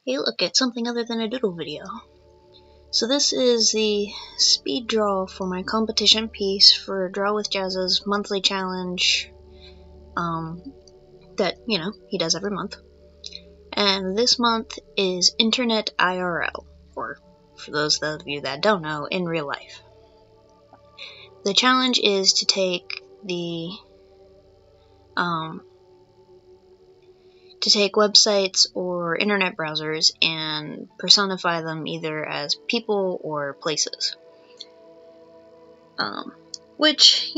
Hey look, it's something other than a doodle video. So this is the speed draw for my competition piece for Draw with Jazza's monthly challenge that, he does every month. And this month is Internet IRL, or for those of you that don't know, in real life. The challenge is to take websites or internet browsers and personify them either as people or places. Which,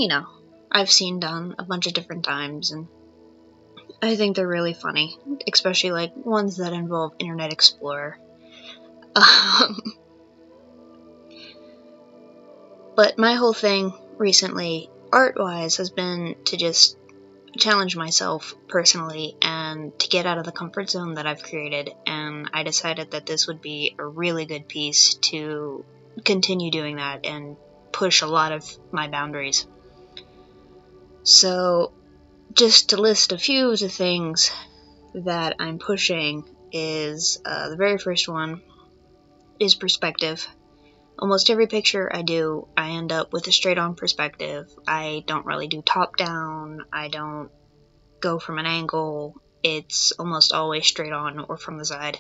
I've seen done a bunch of different times, and I think they're really funny, especially like ones that involve Internet Explorer. But my whole thing recently, art-wise, has been to just challenge myself personally and to get out of the comfort zone that I've created, and I decided that this would be a really good piece to continue doing that and push a lot of my boundaries. So, just to list a few of the things that I'm pushing is, the very first one is perspective. Almost every picture I do, I end up with a straight-on perspective. I don't really do top-down, I don't go from an angle, it's almost always straight on or from the side.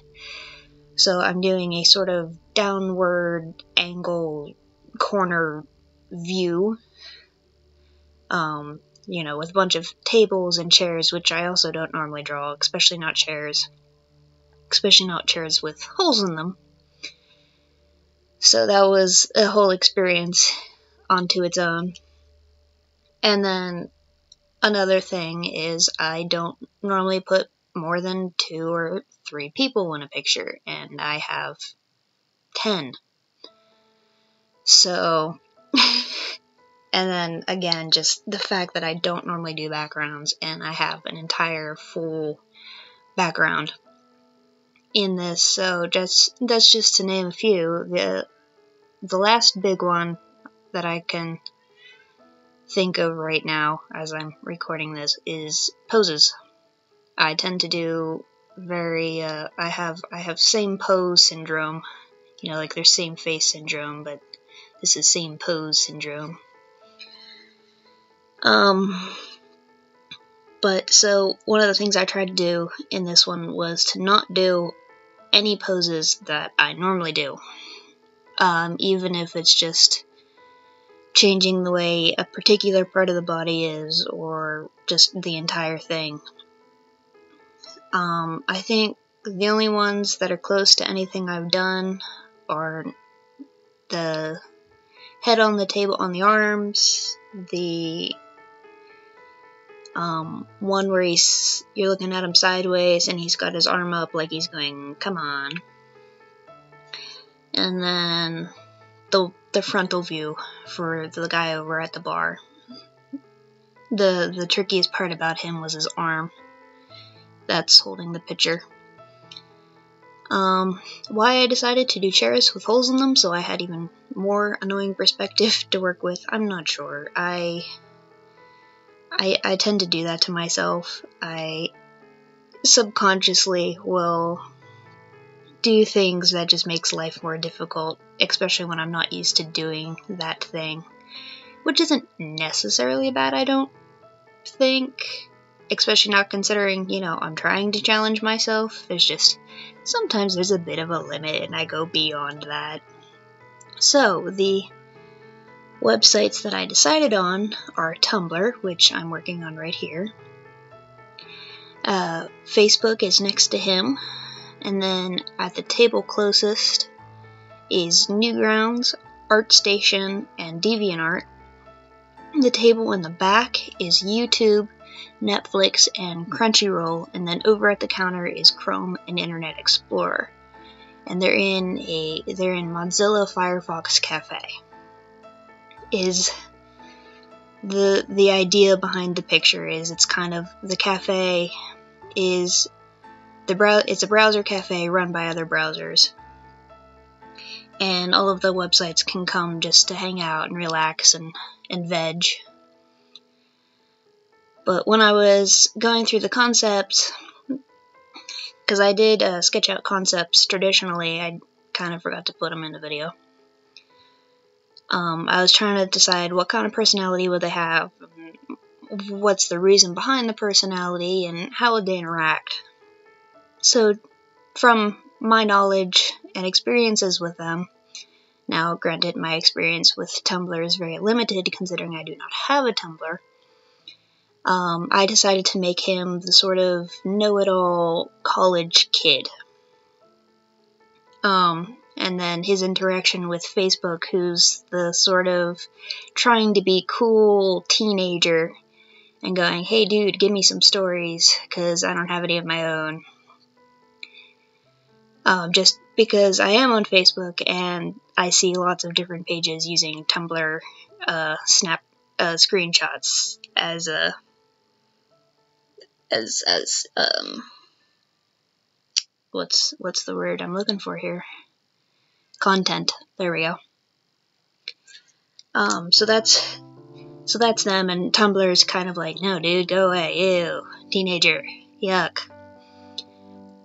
So I'm doing a sort of downward angle corner view, with a bunch of tables and chairs, which I also don't normally draw, especially not chairs with holes in them. So that was a whole experience onto its own. And then another thing is I don't normally put more than 2 or 3 people in a picture, and I have 10. So, and then again, just the fact that I don't normally do backgrounds, and I have an entire full background in this, so that's just to name a few. The last big one that I can think of right now as I'm recording this is poses. I tend to do I have same pose syndrome, like there's same face syndrome, but this is same pose syndrome. But so one of the things I tried to do in this one was to not do any poses that I normally do, even if it's just changing the way a particular part of the body is, or just the entire thing. I think the only ones that are close to anything I've done are the head on the table on the arms, the one where you're looking at him sideways and he's got his arm up like he's going, come on. And then the frontal view for the guy over at the bar. The trickiest part about him was his arm that's holding the pitcher. Why I decided to do chairs with holes in them so I had even more annoying perspective to work with, I'm not sure. I tend to do that to myself. I subconsciously will do things that just makes life more difficult, especially when I'm not used to doing that thing, which isn't necessarily bad, I don't think, especially not considering, I'm trying to challenge myself. Sometimes there's a bit of a limit and I go beyond that. So the websites that I decided on are Tumblr, which I'm working on right here. Facebook is next to him, and then at the table closest is Newgrounds, ArtStation, and DeviantArt. The table in the back is YouTube, Netflix, and Crunchyroll, and then over at the counter is Chrome and Internet Explorer. And they're in Mozilla Firefox Cafe. Is the idea behind the picture is it's kind of the cafe is it's a browser cafe run by other browsers, and all of the websites can come just to hang out and relax and veg. But when I was going through the concept, because I did sketch out concepts traditionally. I kind of forgot to put them in the video. I was trying to decide what kind of personality would they have, what's the reason behind the personality, and how would they interact. So from my knowledge and experiences with them, now granted my experience with Tumblr is very limited considering I do not have a Tumblr, I decided to make him the sort of know-it-all college kid. And then his interaction with Facebook, who's the sort of trying to be cool teenager and going, hey dude, give me some stories, because I don't have any of my own. Just because I am on Facebook and I see lots of different pages using Tumblr snap screenshots as what's the word I'm looking for here? Content. There we go. So that's them, and Tumblr's kind of like, no dude, go away, ew, teenager, yuck.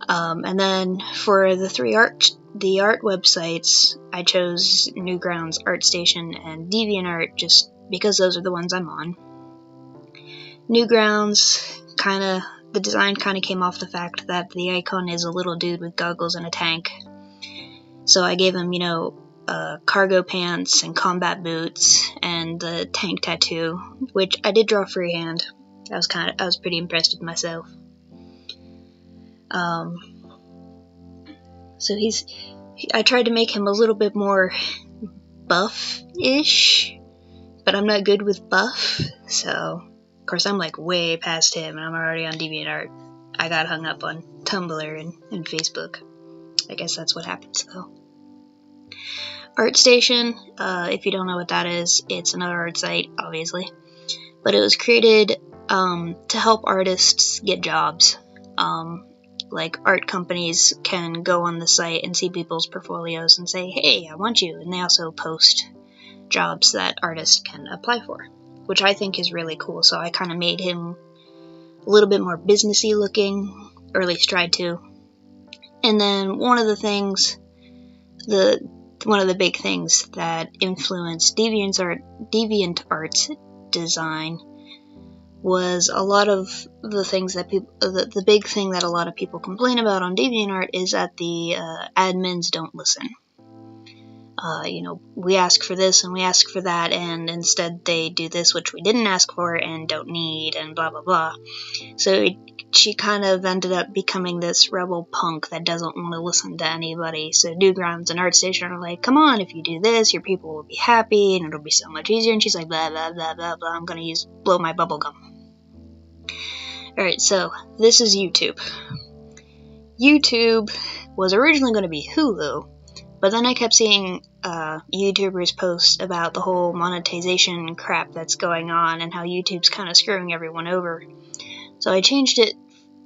And then for the art websites, I chose Newgrounds, ArtStation, and DeviantArt just because those are the ones I'm on. Newgrounds, the design kind of came off the fact that the icon is a little dude with goggles and a tank. So I gave him, cargo pants and combat boots and the tank tattoo, which I did draw freehand. I was pretty impressed with myself. So I tried to make him a little bit more buff-ish, but I'm not good with buff, so of course I'm like way past him and I'm already on DeviantArt. I got hung up on Tumblr and Facebook. I guess that's what happens though. ArtStation, if you don't know what that is, it's another art site, obviously, but it was created to help artists get jobs. Like art companies can go on the site and see people's portfolios and say, hey, I want you, and they also post jobs that artists can apply for, which I think is really cool. So I kind of made him a little bit more businessy looking, or at least tried to. And then one of the big things that influenced DeviantArt's design was a lot of the things that the big thing that a lot of people complain about on DeviantArt is that the admins don't listen. We ask for this and we ask for that, and instead they do this which we didn't ask for and don't need, and blah blah blah. So she kind of ended up becoming this rebel punk that doesn't want to listen to anybody. So Newgrounds and ArtStation are like, come on, if you do this, your people will be happy and it'll be so much easier. And she's like, blah blah blah blah blah. I'm gonna blow my bubble gum. Alright, so this is YouTube. YouTube was originally going to be Hulu, but then I kept seeing YouTubers post about the whole monetization crap that's going on and how YouTube's kind of screwing everyone over. So I changed it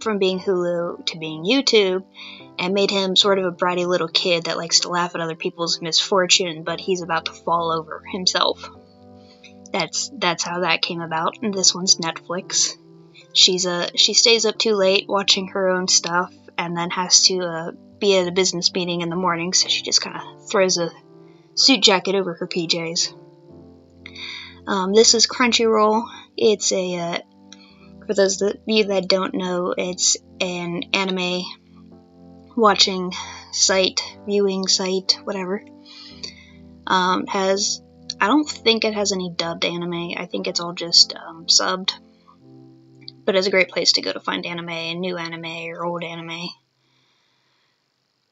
from being Hulu to being YouTube and made him sort of a bratty little kid that likes to laugh at other people's misfortune, but he's about to fall over himself. That's how that came about, and this one's Netflix. She stays up too late watching her own stuff and then has to be at a business meeting in the morning, so she just kind of throws a suit jacket over her PJs. This is Crunchyroll. It's for those of you that don't know, it's an anime watching site, viewing site, whatever. I don't think it has any dubbed anime. I think it's all just subbed. But it's a great place to go to find anime, and new anime or old anime.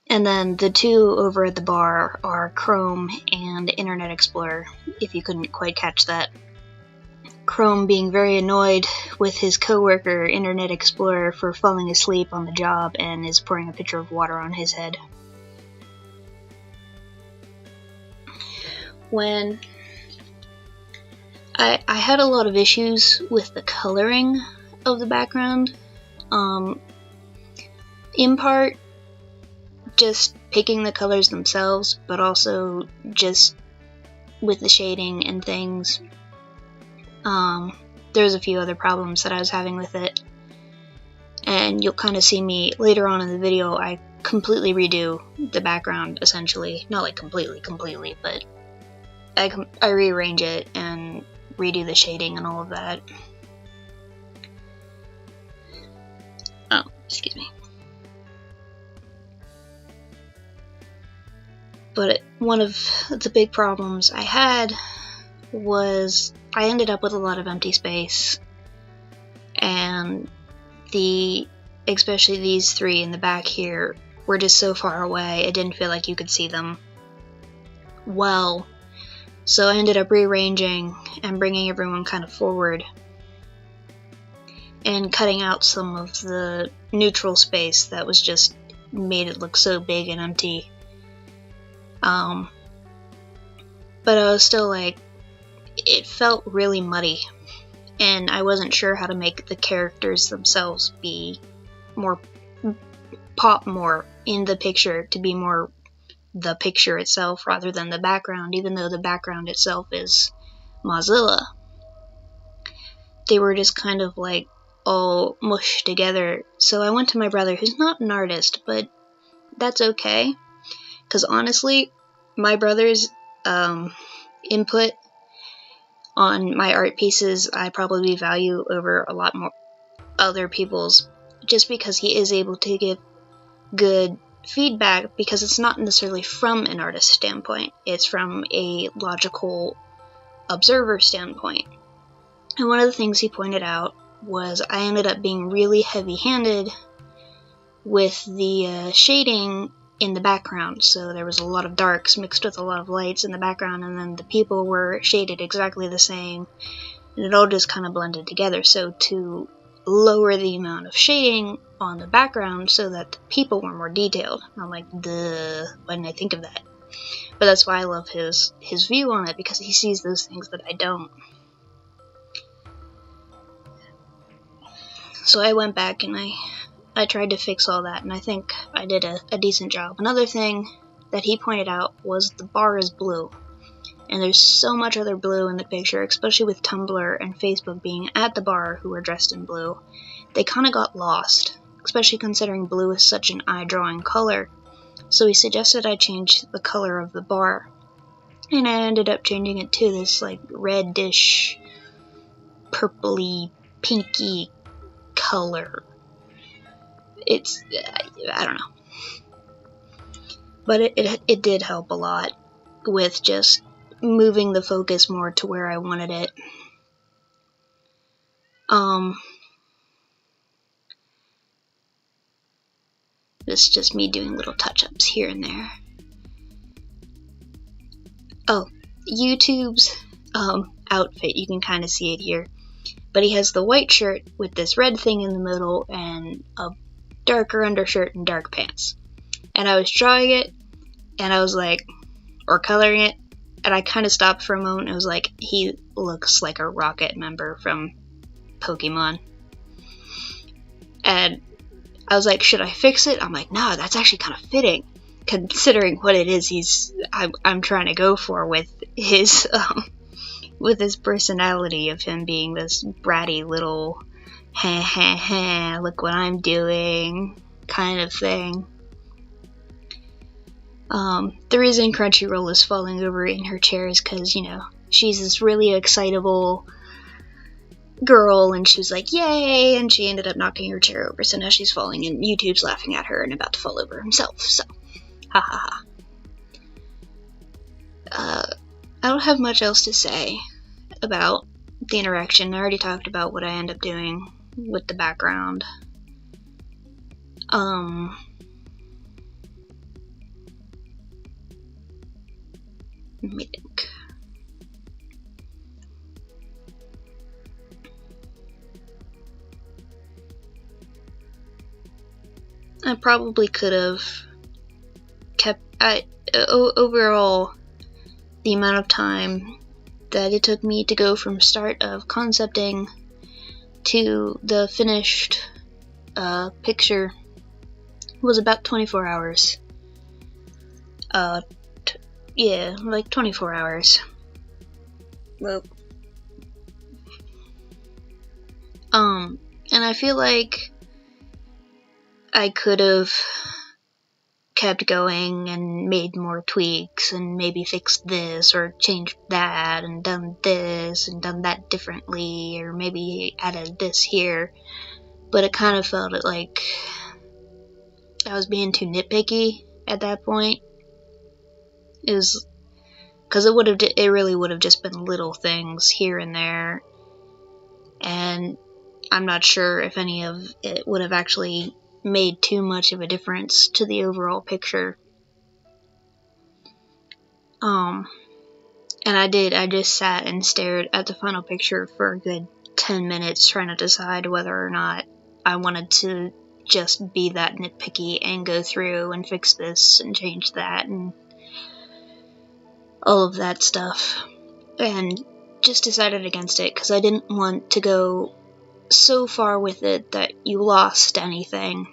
And then the two over at the bar are Chrome and Internet Explorer, if you couldn't quite catch that. Chrome being very annoyed with his coworker Internet Explorer for falling asleep on the job and is pouring a pitcher of water on his head. When I had a lot of issues with the coloring of the background, in part just picking the colors themselves, but also just with the shading and things. There's a few other problems that I was having with it. And you'll kind of see me later on in the video, I completely redo the background, essentially. Not like completely, but I rearrange it and redo the shading and all of that. Oh, excuse me. But one of the big problems I had was I ended up with a lot of empty space, and especially these three in the back here were just so far away, it didn't feel like you could see them well. So I ended up rearranging and bringing everyone kind of forward and cutting out some of the neutral space that was just made it look so big and empty. But I was still like, it felt really muddy, and I wasn't sure how to make the characters themselves be pop more in the picture, to be more the picture itself rather than the background, even though the background itself is Mozilla. They were just kind of like all mushed together. So I went to my brother, who's not an artist, but that's okay, because honestly, my brother's input on my art pieces I probably value over a lot more other people's, just because he is able to give good feedback, because it's not necessarily from an artist standpoint, it's from a logical observer standpoint. And one of the things he pointed out was I ended up being really heavy-handed with the shading in the background. So there was a lot of darks mixed with a lot of lights in the background, and then the people were shaded exactly the same, and it all just kind of blended together. So to lower the amount of shading on the background so that the people were more detailed. I'm like, duh, why didn't I think of that? But that's why I love his view on it, because he sees those things that I don't. So I went back and I tried to fix all that, and I think I did a decent job. Another thing that he pointed out was the bar is blue. And there's so much other blue in the picture, especially with Tumblr and Facebook being at the bar who were dressed in blue. They kind of got lost, especially considering blue is such an eye-drawing color. So he suggested I change the color of the bar. And I ended up changing it to this like reddish, purpley, pinky color. It's, I don't know. But it did help a lot with just moving the focus more to where I wanted it. This is just me doing little touch-ups here and there. Oh, YouTube's outfit, you can kind of see it here. But he has the white shirt with this red thing in the middle and a darker undershirt and dark pants. And I was drawing it, and I was like, or coloring it, and I kind of stopped for a moment. It was like, he looks like a Rocket member from Pokemon. And I was like, should I fix it? I'm like, no, that's actually kind of fitting, considering what it is I'm trying to go for with his personality of him being this bratty little look what I'm doing kind of thing. The reason Crunchyroll is falling over in her chair is because, you know, she's this really excitable girl, and she was like, yay, and she ended up knocking her chair over, so now she's falling, and YouTube's laughing at her and about to fall over himself, so, ha ha ha. I don't have much else to say about the interaction. I already talked about what I end up doing with the background. Let me think. I probably could have kept, overall, the amount of time that it took me to go from start of concepting to the finished picture was about 24 hours. Yeah, like 24 hours. Well, and I feel like I could have kept going and made more tweaks and maybe fixed this or changed that and done this and done that differently, or maybe added this here, but it kind of felt like I was being too nitpicky at that point. It was because it really would have just been little things here and there, and I'm not sure if any of it would have actually made too much of a difference to the overall picture. And I just sat and stared at the final picture for a good 10 minutes trying to decide whether or not I wanted to just be that nitpicky and go through and fix this and change that and all of that stuff. And just decided against it because I didn't want to go so far with it that you lost anything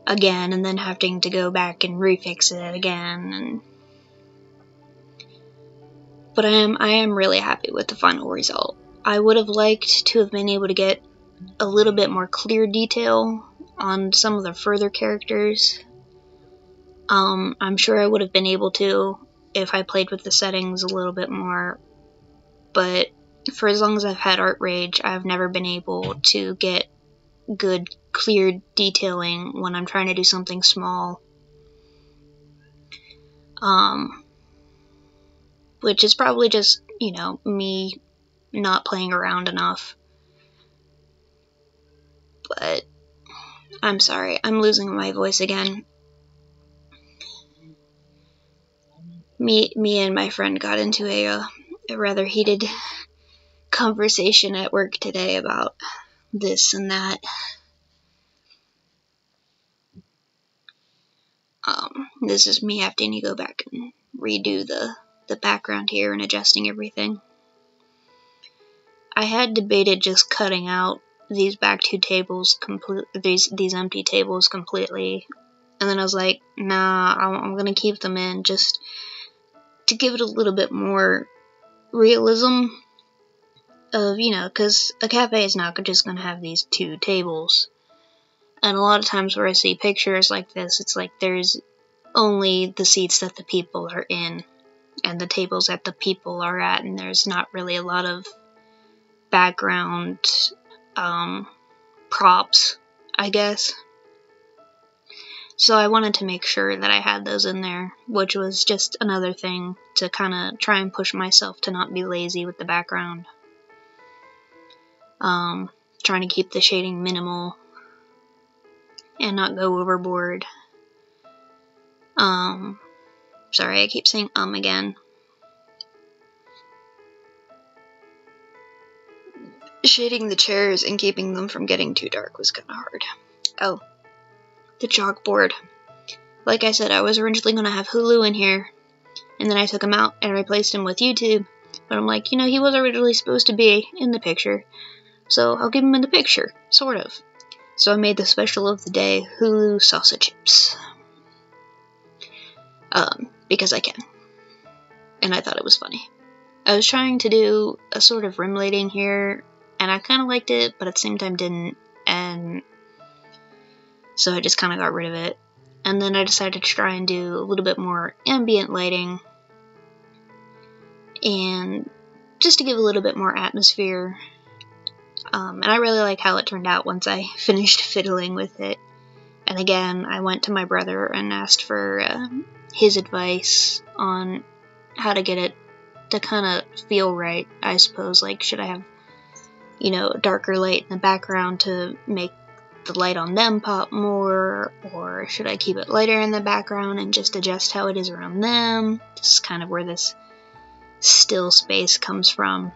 again and then having to go back and refix it again. But I am really happy with the final result. I would have liked to have been able to get a little bit more clear detail on some of the further characters. I'm sure I would have been able to if I played with the settings a little bit more, but for as long as I've had Art Rage, I've never been able to get good, clear detailing when I'm trying to do something small. Which is probably just, me not playing around enough. But I'm sorry, I'm losing my voice again. Me and my friend got into a rather heated conversation at work today about this and that. This is me having to go back and redo the background here and adjusting everything. I had debated just cutting out these back two tables these empty tables completely, and then I was like, nah, I'm gonna keep them in just to give it a little bit more realism of, because a cafe is not just gonna have these two tables. And a lot of times where I see pictures like this, it's like there's only the seats that the people are in and the tables that the people are at, and there's not really a lot of background props, I guess. So I wanted to make sure that I had those in there, which was just another thing to kind of try and push myself to not be lazy with the background. Trying to keep the shading minimal and not go overboard. Sorry, I keep saying again. Shading the chairs and keeping them from getting too dark was kind of hard. Oh, the chalkboard. Like I said, I was originally going to have Hulu in here, and then I took him out and replaced him with YouTube. But I'm like, he was originally supposed to be in the picture, so I'll give him in the picture, sort of. So I made the special of the day, Hulu salsa chips. Because I can. And I thought it was funny. I was trying to do a sort of rim lighting here, and I kind of liked it, but at the same time didn't, and so I just kind of got rid of it. And then I decided to try and do a little bit more ambient lighting, and just to give a little bit more atmosphere. And I really like how it turned out once I finished fiddling with it. And again, I went to my brother and asked for his advice on how to get it to kind of feel right, I suppose. Like, should I have, darker light in the background to make the light on them pop more, or should I keep it lighter in the background and just adjust how it is around them? This is kind of where this still space comes from.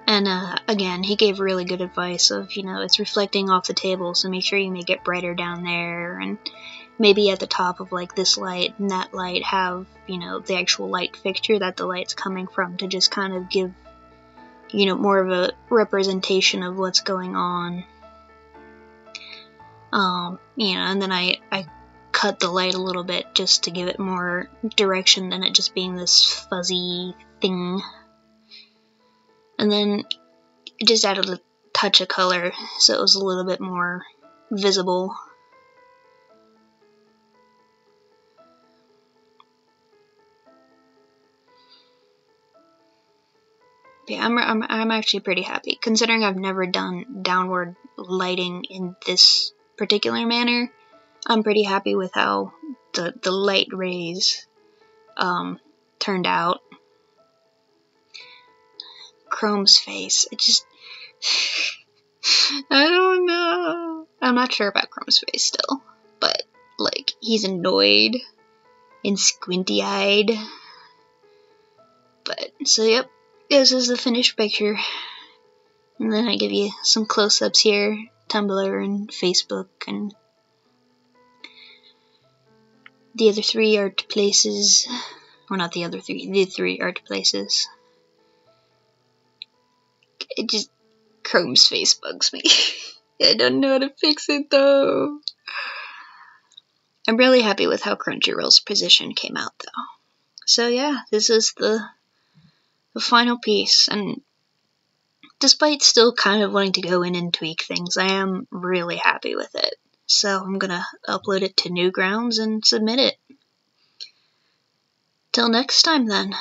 And again, he gave really good advice of, it's reflecting off the table, so make sure you make it brighter down there, and maybe at the top of like this light and that light have, the actual light fixture that the light's coming from, to just kind of give, more of a representation of what's going on. And then I cut the light a little bit just to give it more direction than it just being this fuzzy thing. And then just added a touch of color so it was a little bit more visible. Yeah, I'm actually pretty happy, considering I've never done downward lighting in this particular manner. I'm pretty happy with how the light rays turned out. Chrome's face, it just I don't know. I'm not sure about Chrome's face still, but like he's annoyed and squinty-eyed. But so yep, this is the finished picture. And then I give you some close-ups here, Tumblr and Facebook and the other 3 art places. Or not the other 3, the 3 art places. It just, Chrome's face bugs me. I don't know how to fix it though. I'm really happy with how Crunchyroll's position came out though. So yeah, this is the final piece, and despite still kind of wanting to go in and tweak things, I am really happy with it. So I'm gonna upload it to Newgrounds and submit it. Till next time then.